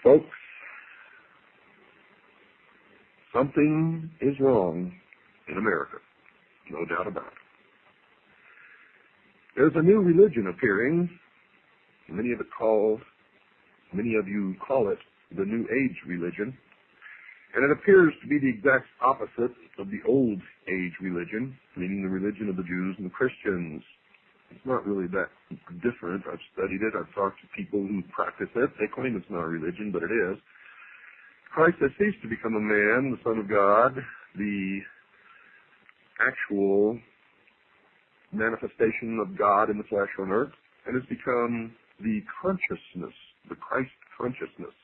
Folks, something is wrong in America, no doubt about it. There's a new religion appearing. Many of you call it the New Age religion. And it appears to be the exact opposite of the Old Age religion, meaning the religion of the Jews and the Christians. It's not really that different. I've studied it. I've talked to people who practice it. They claim it's not a religion, but it is. Christ has ceased to become a man, the Son of God, the actual manifestation of God in the flesh on earth, and has become the consciousness, the Christ consciousness.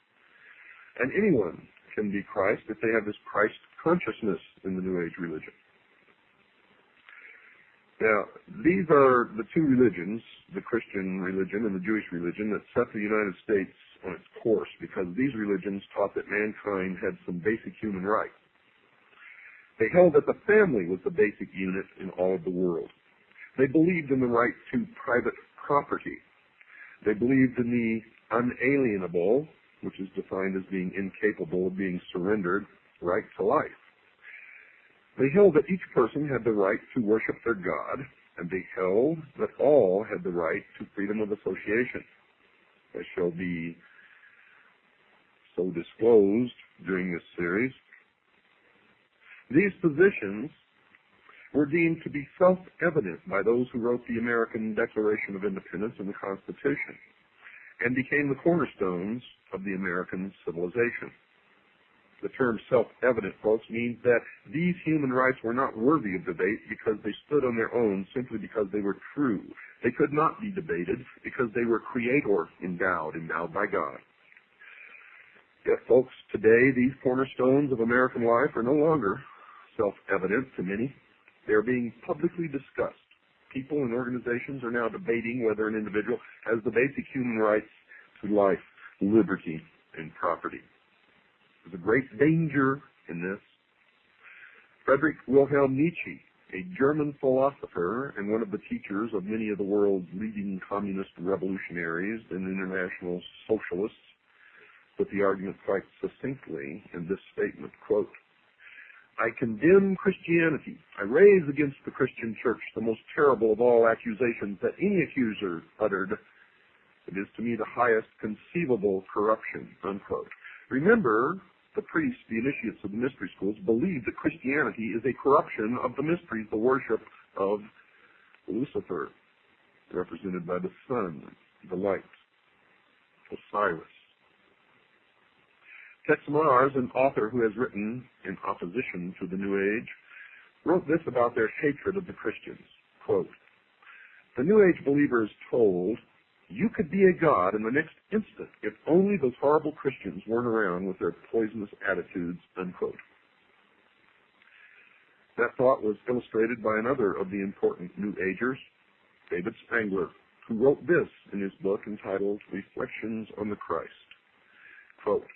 And anyone can be Christ if they have this Christ consciousness in the New Age religion. Now, these are the two religions, the Christian religion and the Jewish religion, that set the United States on its course, because these religions taught that mankind had some basic human rights. They held that the family was the basic unit in all of the world. They believed in the right to private property. They believed in the unalienable, which is defined as being incapable of being surrendered, right to life. They held that each person had the right to worship their God, and they held that all had the right to freedom of association, as shall be so disclosed during this series. These positions were deemed to be self-evident by those who wrote the American Declaration of Independence and the Constitution, and became the cornerstones of the American civilization. The term self-evident, folks, means that these human rights were not worthy of debate because they stood on their own simply because they were true. They could not be debated because they were creator endowed by God. Yet, folks, today these cornerstones of American life are no longer self-evident to many. They are being publicly discussed. People and organizations are now debating whether an individual has the basic human rights to life, liberty, and property. There's a great danger in this. Friedrich Wilhelm Nietzsche, a German philosopher and one of the teachers of many of the world's leading communist revolutionaries and international socialists, put the argument quite succinctly in this statement, quote, "I condemn Christianity. I raise against the Christian church the most terrible of all accusations that any accuser uttered. It is to me the highest conceivable corruption," unquote. Remember, the priests, the initiates of the mystery schools, believe that Christianity is a corruption of the mysteries, the worship of Lucifer, represented by the sun, the light, Osiris. Tex Mars, an author who has written in opposition to the New Age, wrote this about their hatred of the Christians, quote, "The New Age believer is told, you could be a god in the next instant if only those horrible Christians weren't around with their poisonous attitudes," unquote. That thought was illustrated by another of the important New Agers, David Spangler, who wrote this in his book entitled Reflections on the Christ. Quote,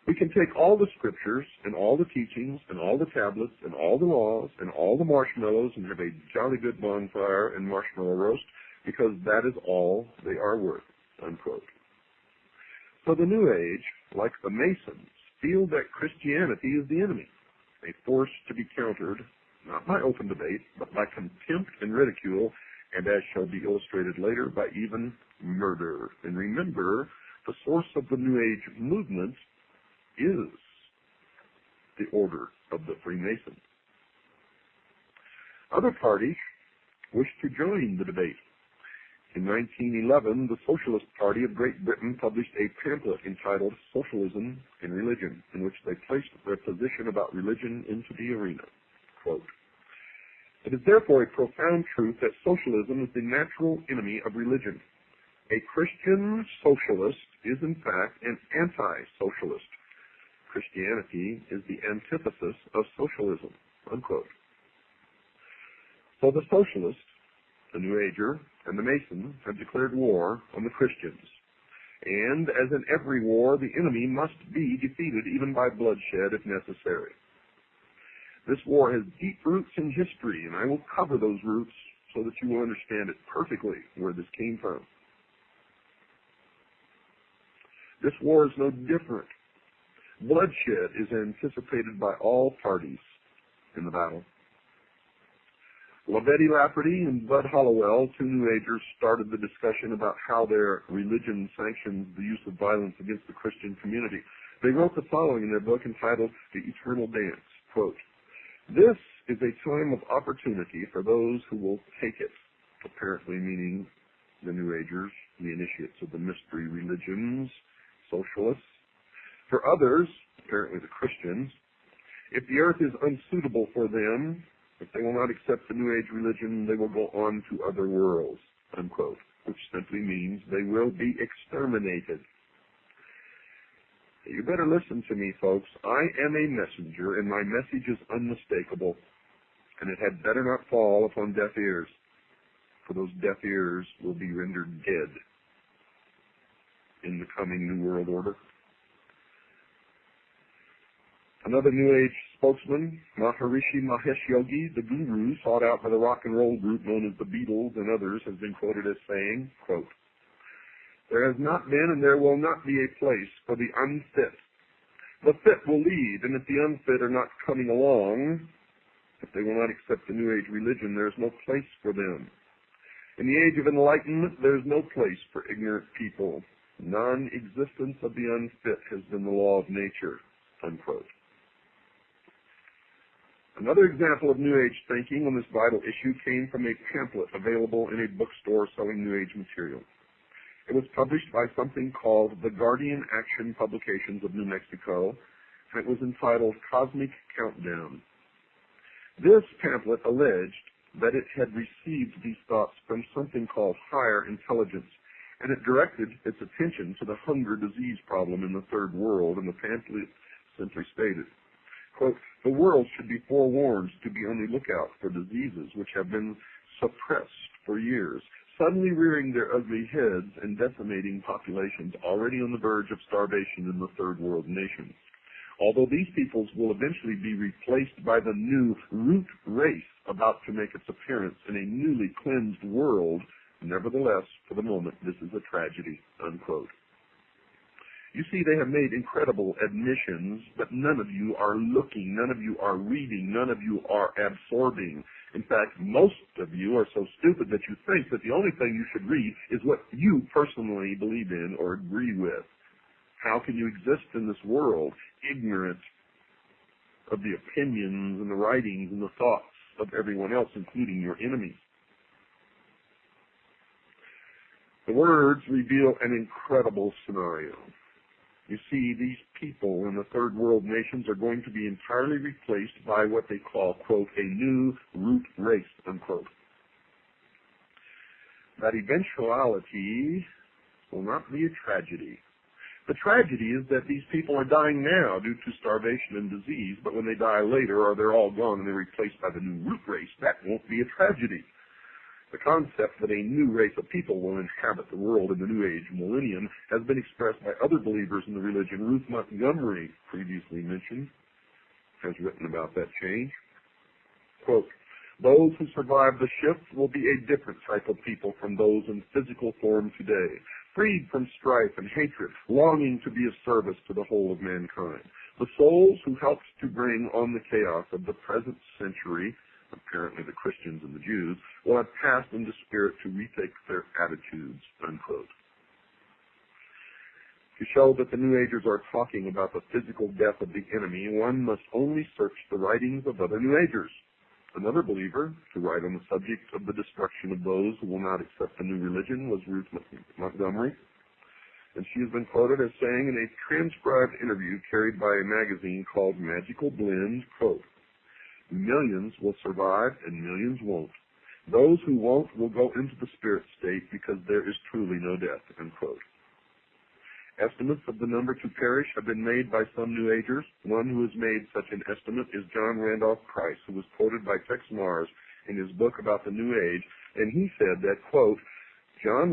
"We can take all the scriptures and all the teachings and all the tablets and all the laws and all the marshmallows and have a jolly good bonfire and marshmallow roast because that is all they are worth," unquote. So the New Age, like the Masons, feel that Christianity is the enemy, a force to be countered, not by open debate, but by contempt and ridicule, and as shall be illustrated later, by even murder. And remember, the source of the New Age movement is the order of the Freemasons. Other parties wish to join the debate. In 1911, the Socialist Party of Great Britain published a pamphlet entitled Socialism and Religion, in which they placed their position about religion into the arena. Quote, "It is therefore a profound truth that socialism is the natural enemy of religion. A Christian socialist is in fact an anti-socialist. Christianity is the antithesis of socialism," unquote. So the socialist, the New Ager, and the Mason have declared war on the Christians. And as in every war, the enemy must be defeated even by bloodshed if necessary. This war has deep roots in history, and I will cover those roots so that you will understand it perfectly where this came from. This war is no different. Bloodshed is anticipated by all parties in the battle. Betty Lafferty and Bud Hollowell, two New Agers, started the discussion about how their religion sanctions the use of violence against the Christian community. They wrote the following in their book entitled The Eternal Dance, quote, "This is a time of opportunity for those who will take it," apparently meaning the New Agers, the initiates of the mystery religions, socialists. For others, apparently the Christians, if the earth is unsuitable for them, if they will not accept the New Age religion, they will go on to other worlds, unquote, which simply means they will be exterminated. You better listen to me, folks. I am a messenger, and my message is unmistakable, and it had better not fall upon deaf ears, for those deaf ears will be rendered dead in the coming New World Order. Another New Age spokesman, Maharishi Mahesh Yogi, the guru sought out by the rock and roll group known as the Beatles and others, has been quoted as saying, quote, "There has not been and there will not be a place for the unfit. The fit will lead, and if the unfit are not coming along, if they will not accept the New Age religion, there is no place for them. In the age of enlightenment, there is no place for ignorant people. Non-existence of the unfit has been the law of nature," unquote. Another example of New Age thinking on this vital issue came from a pamphlet available in a bookstore selling New Age material. It was published by something called the Guardian Action Publications of New Mexico, and it was entitled Cosmic Countdown. This pamphlet alleged that it had received these thoughts from something called higher intelligence, and it directed its attention to the hunger disease problem in the third world, and the pamphlet simply stated, quote, "The world should be forewarned to be on the lookout for diseases which have been suppressed for years, suddenly rearing their ugly heads and decimating populations already on the verge of starvation in the third world nations. Although these peoples will eventually be replaced by the new root race about to make its appearance in a newly cleansed world, nevertheless, for the moment, this is a tragedy," unquote. You see, they have made incredible admissions, but none of you are looking, none of you are reading, none of you are absorbing. In fact, most of you are so stupid that you think that the only thing you should read is what you personally believe in or agree with. How can you exist in this world ignorant of the opinions and the writings and the thoughts of everyone else, including your enemies? The words reveal an incredible scenario. You see, these people in the third world nations are going to be entirely replaced by what they call, quote, "a new root race," unquote. That eventuality will not be a tragedy. The tragedy is that these people are dying now due to starvation and disease, but when they die later or they're all gone and they're replaced by the new root race, that won't be a tragedy. The concept that a new race of people will inhabit the world in the New Age millennium has been expressed by other believers in the religion. Ruth Montgomery, previously mentioned, has written about that change. Quote, "Those who survive the shift will be a different type of people from those in physical form today, freed from strife and hatred, longing to be of service to the whole of mankind. The souls who helped to bring on the chaos of the present century, apparently the Christians and the Jews, will have passed into spirit to retake their attitudes," unquote. To show that the New Agers are talking about the physical death of the enemy, one must only search the writings of other New Agers. Another believer to write on the subject of the destruction of those who will not accept the new religion was Ruth Montgomery, and she has been quoted as saying in a transcribed interview carried by a magazine called Magical Blend, quote, "Millions will survive and millions won't. Those who won't will go into the spirit state because there is truly no death," unquote. Estimates of the number to perish have been made by some New Agers. One who has made such an estimate is John Randolph Price, who was quoted by Tex Mars in his book about the New Age, and he said that, quote, "John